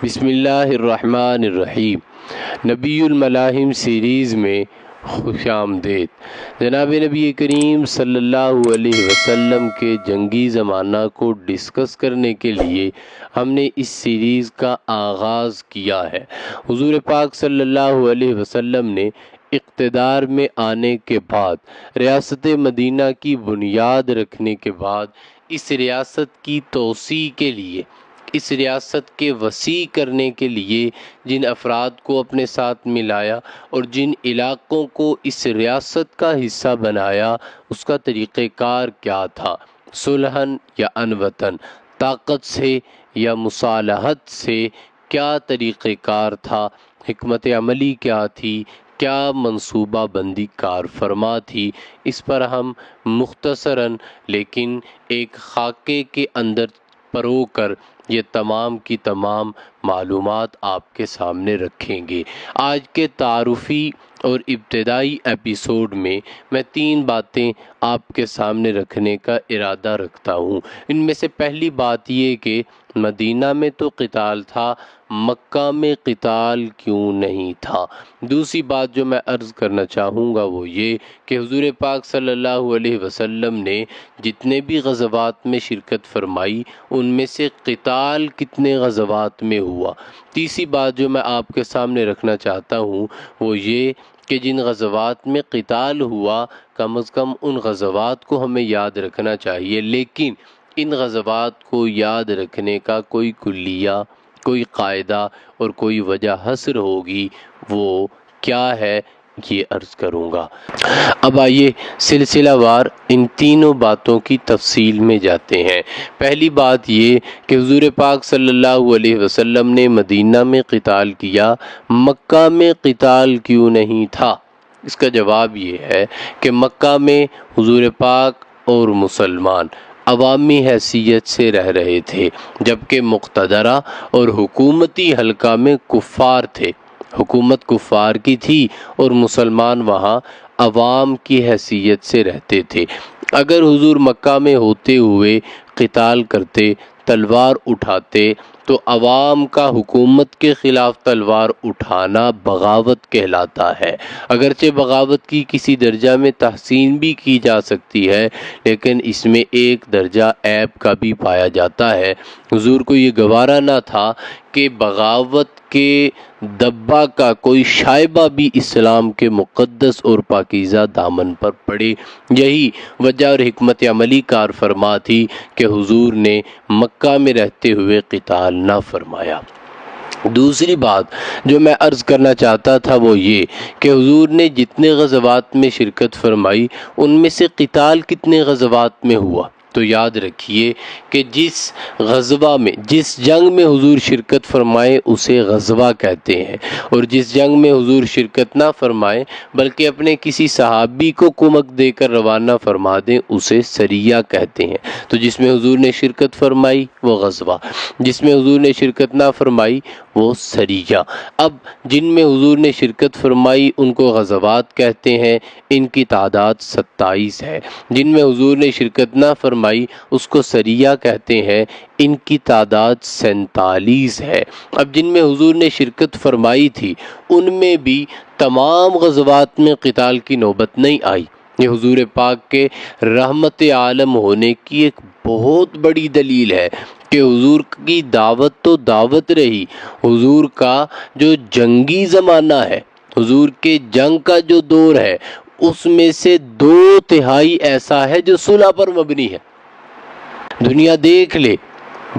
بسم اللہ الرحمن الرحیم۔ نبی الملاحم سیریز میں خوش آمدید۔ جناب نبی کریم صلی اللہ علیہ وسلم کے جنگی زمانہ کو ڈسکس کرنے کے لیے ہم نے اس سیریز کا آغاز کیا ہے۔ حضور پاک صلی اللہ علیہ وسلم نے اقتدار میں آنے کے بعد، ریاست مدینہ کی بنیاد رکھنے کے بعد، اس ریاست کی توسیع کے لیے، اس ریاست کے وسیع کرنے کے لیے جن افراد کو اپنے ساتھ ملایا اور جن علاقوں کو اس ریاست کا حصہ بنایا، اس کا طریقہ کار کیا تھا؟ صلحاً یا عنوتاً، طاقت سے یا مصالحت سے، کیا طریقہ کار تھا؟ حکمت عملی کیا تھی؟ کیا منصوبہ بندی کار فرما تھی؟ اس پر ہم مختصراً لیکن ایک خاکے کے اندر پرو کر یہ تمام کی تمام معلومات آپ کے سامنے رکھیں گے۔ آج کے تعارفی اور ابتدائی ایپیسوڈ میں 3 باتیں آپ کے سامنے رکھنے کا ارادہ رکھتا ہوں۔ ان میں سے پہلی بات یہ کہ مدینہ میں تو قتال تھا، مکہ میں قتال کیوں نہیں تھا؟ دوسری بات جو میں عرض کرنا چاہوں گا وہ یہ کہ حضور پاک صلی اللہ علیہ وسلم نے جتنے بھی غزوات میں شرکت فرمائی، ان میں سے قتال کتنے غزوات میں ہوا؟ تیسری بات جو میں آپ کے سامنے رکھنا چاہتا ہوں وہ یہ کہ جن غزوات میں قتال ہوا، کم از کم ان غزوات کو ہمیں یاد رکھنا چاہیے، لیکن ان غزوات کو یاد رکھنے کا کوئی کلیہ، کوئی قاعدہ اور کوئی وجہ حسر ہوگی، وہ کیا ہے یہ عرض کروں گا۔ اب آئیے سلسلہ وار ان تینوں باتوں کی تفصیل میں جاتے ہیں۔ پہلی بات یہ کہ حضور پاک صلی اللہ علیہ وسلم نے مدینہ میں قتال کیا، مکہ میں قتال کیوں نہیں تھا؟ اس کا جواب یہ ہے کہ مکہ میں حضور پاک اور مسلمان عوامی حیثیت سے رہ رہے تھے، جبکہ مقتدرہ اور حکومتی حلقہ میں کفار تھے۔ حکومت کفار کی تھی اور مسلمان وہاں عوام کی حیثیت سے رہتے تھے۔ اگر حضور مکہ میں ہوتے ہوئے قتال کرتے، تلوار اٹھاتے، تو عوام کا حکومت کے خلاف تلوار اٹھانا بغاوت کہلاتا ہے۔ اگرچہ بغاوت کی کسی درجہ میں تحسین بھی کی جا سکتی ہے، لیکن اس میں ایک درجہ عیب کا بھی پایا جاتا ہے۔ حضور کو یہ گوارا نہ تھا کہ بغاوت کے دبہ کا کوئی شائبہ بھی اسلام کے مقدس اور پاکیزہ دامن پر پڑے۔ یہی وجہ اور حکمت عملی کار فرما تھی کہ حضور نے مکہ میں رہتے ہوئے قتال نہ فرمایا۔ دوسری بات جو میں عرض کرنا چاہتا تھا وہ یہ کہ حضور نے جتنے غزوات میں شرکت فرمائی، ان میں سے قتال کتنے غزوات میں ہوا؟ تو یاد رکھیے کہ جس غزوہ میں، جس جنگ میں حضور شرکت فرمائے اسے غزوہ کہتے ہیں، اور جس جنگ میں حضور شرکت نہ فرمائے بلکہ اپنے کسی صحابی کو کمک دے کر روانہ فرما دیں اسے سریہ کہتے ہیں۔ تو جس میں حضور نے شرکت فرمائی وہ غزوہ، جس میں حضور نے شرکت نہ فرمائی وہ سریہ۔ اب جن میں حضور نے شرکت فرمائی ان کو غزوات کہتے ہیں، ان کی تعداد 27 ہے۔ جن میں حضور نے شرکت نہ فرمائی اس کو سریہ کہتے ہیں، ان کی تعداد 47 ہے۔ اب جن میں حضور نے شرکت فرمائی تھی ان میں بھی تمام غزوات میں قتال کی نوبت نہیں آئی۔ یہ حضور پاک کے رحمت عالم ہونے کی ایک بہت بڑی دلیل ہے کہ حضور کی دعوت تو دعوت رہی، حضور کا جو جنگی زمانہ ہے، حضور کے جنگ کا جو دور ہے، اس میں سے 2/3 ایسا ہے جو صلح پر مبنی ہے۔ دنیا دیکھ لے،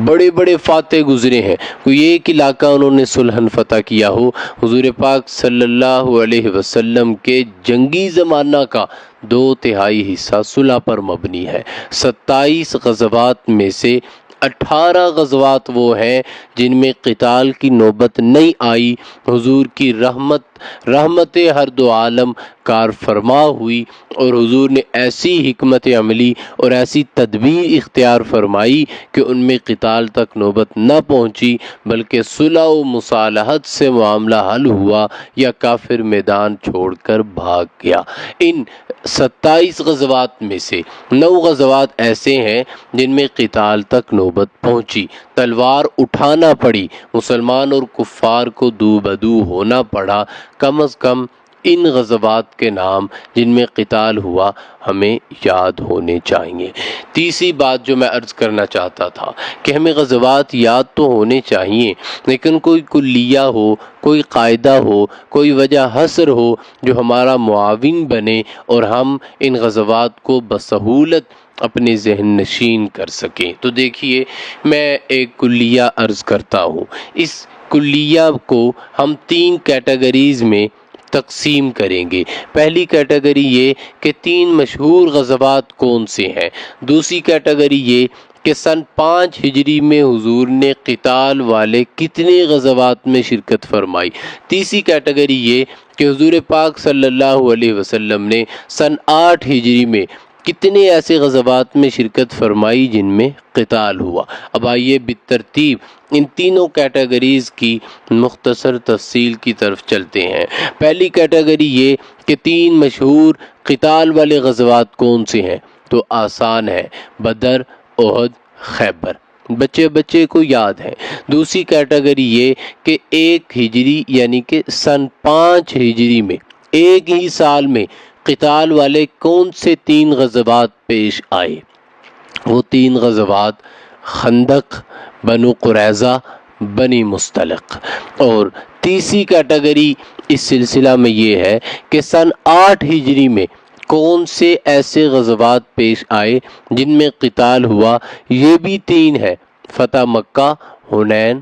بڑے بڑے فاتح گزرے ہیں، کوئی ایک علاقہ انہوں نے صلحاً فتح کیا ہو؟ حضور پاک صلی اللہ علیہ وسلم کے جنگی زمانہ کا 2/3 حصہ صلح پر مبنی ہے۔ 27 غزوات میں سے 18 غزوات وہ ہیں جن میں قتال کی نوبت نہیں آئی۔ حضور کی رحمت ہر دو عالم کار فرما ہوئی اور حضور نے ایسی حکمت عملی اور ایسی تدبیر اختیار فرمائی کہ ان میں قتال تک نوبت نہ پہنچی، بلکہ صلح و مصالحت سے معاملہ حل ہوا یا کافر میدان چھوڑ کر بھاگ گیا۔ ان 27 غزوات میں سے 9 غزوات ایسے ہیں جن میں قتال تک نوبت پہنچی، تلوار اٹھانا پڑی، مسلمان اور کفار کو دو بدو ہونا پڑا۔ کم از کم ان غزوات کے نام جن میں قتال ہوا ہمیں یاد ہونے چاہیے۔ تیسری بات جو میں عرض کرنا چاہتا تھا کہ ہمیں غزوات یاد تو ہونے چاہیے، لیکن کوئی کلیہ ہو، کوئی قاعدہ ہو، کوئی وجہ حصر ہو جو ہمارا معاون بنے اور ہم ان غزوات کو بسہولت اپنے ذہن نشین کر سکیں۔ تو دیکھیے میں ایک کلیہ عرض کرتا ہوں۔ اس کلیہ کو ہم 3 کیٹیگریز میں تقسیم کریں گے۔ پہلی کیٹیگری یہ کہ 3 مشہور غزوات کون سے ہیں۔ دوسری کیٹیگری یہ کہ سن 5 ہجری میں حضور نے قتال والے کتنے غزوات میں شرکت فرمائی۔ تیسری کیٹیگری یہ کہ حضور پاک صلی اللہ علیہ وسلم نے سن 8 ہجری میں کتنے ایسے غزوات میں شرکت فرمائی جن میں قتال ہوا۔ اب آئیے بالترتیب ان تینوں کیٹیگریز کی مختصر تفصیل کی طرف چلتے ہیں۔ پہلی کیٹیگری یہ کہ 3 مشہور قتال والے غزوات کون سے ہیں، تو آسان ہے، بدر، احد، خیبر، بچے کو یاد ہے۔ دوسری کیٹیگری یہ کہ 1 ہجری یعنی کہ سن 5 ہجری میں ایک ہی سال میں قتال والے کون سے 3 غزوات پیش آئے۔ وہ 3 غزوات خندق، بنو قریظہ، بنی مصطلق۔ اور تیسری کیٹیگری اس سلسلہ میں یہ ہے کہ سن 8 ہجری میں کون سے ایسے غزوات پیش آئے جن میں قتال ہوا۔ یہ بھی 3 ہے، فتح مکہ، حنین،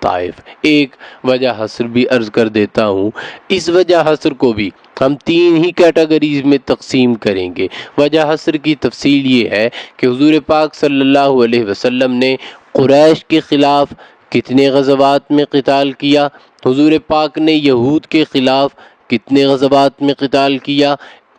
طائف۔ ایک وجہ حصر بھی عرض کر دیتا ہوں، اس وجہ حصر کو بھی ہم 3 ہی کیٹیگریز میں تقسیم کریں گے۔ وجہ حصر کی تفصیل یہ ہے کہ حضور پاک صلی اللہ علیہ وسلم نے قریش کے خلاف کتنے غزوات میں قتال کیا، حضور پاک نے یہود کے خلاف کتنے غزوات میں قتال کیا،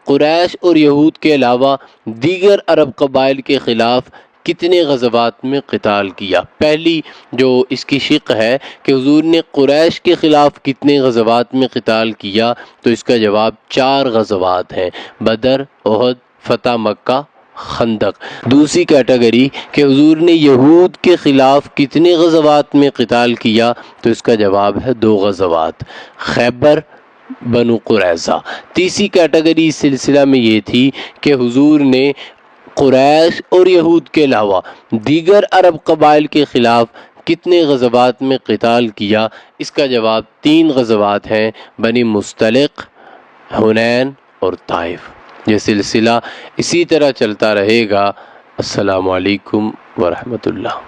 قریش اور یہود کے علاوہ دیگر عرب قبائل کے خلاف کتنے غزوات میں قتال کیا۔ پہلی جو اس کی شق ہے کہ حضور نے قریش کے خلاف کتنے غزوات میں قتال کیا، تو اس کا جواب 4 غزوات ہیں، بدر، احد، فتح مکہ، خندق۔ دوسری کیٹیگری کہ حضور نے یہود کے خلاف کتنے غزوات میں قتال کیا، تو اس کا جواب ہے 2 غزوات، خیبر، بنو قریظہ۔ تیسری کیٹیگری اس سلسلہ میں یہ تھی کہ حضور نے قریش اور یہود کے علاوہ دیگر عرب قبائل کے خلاف کتنے غزوات میں قتال کیا، اس کا جواب 3 غزوات ہیں، بنی مصطلق، حنین اور طائف۔ یہ سلسلہ اسی طرح چلتا رہے گا۔ السلام علیکم ورحمۃ اللہ۔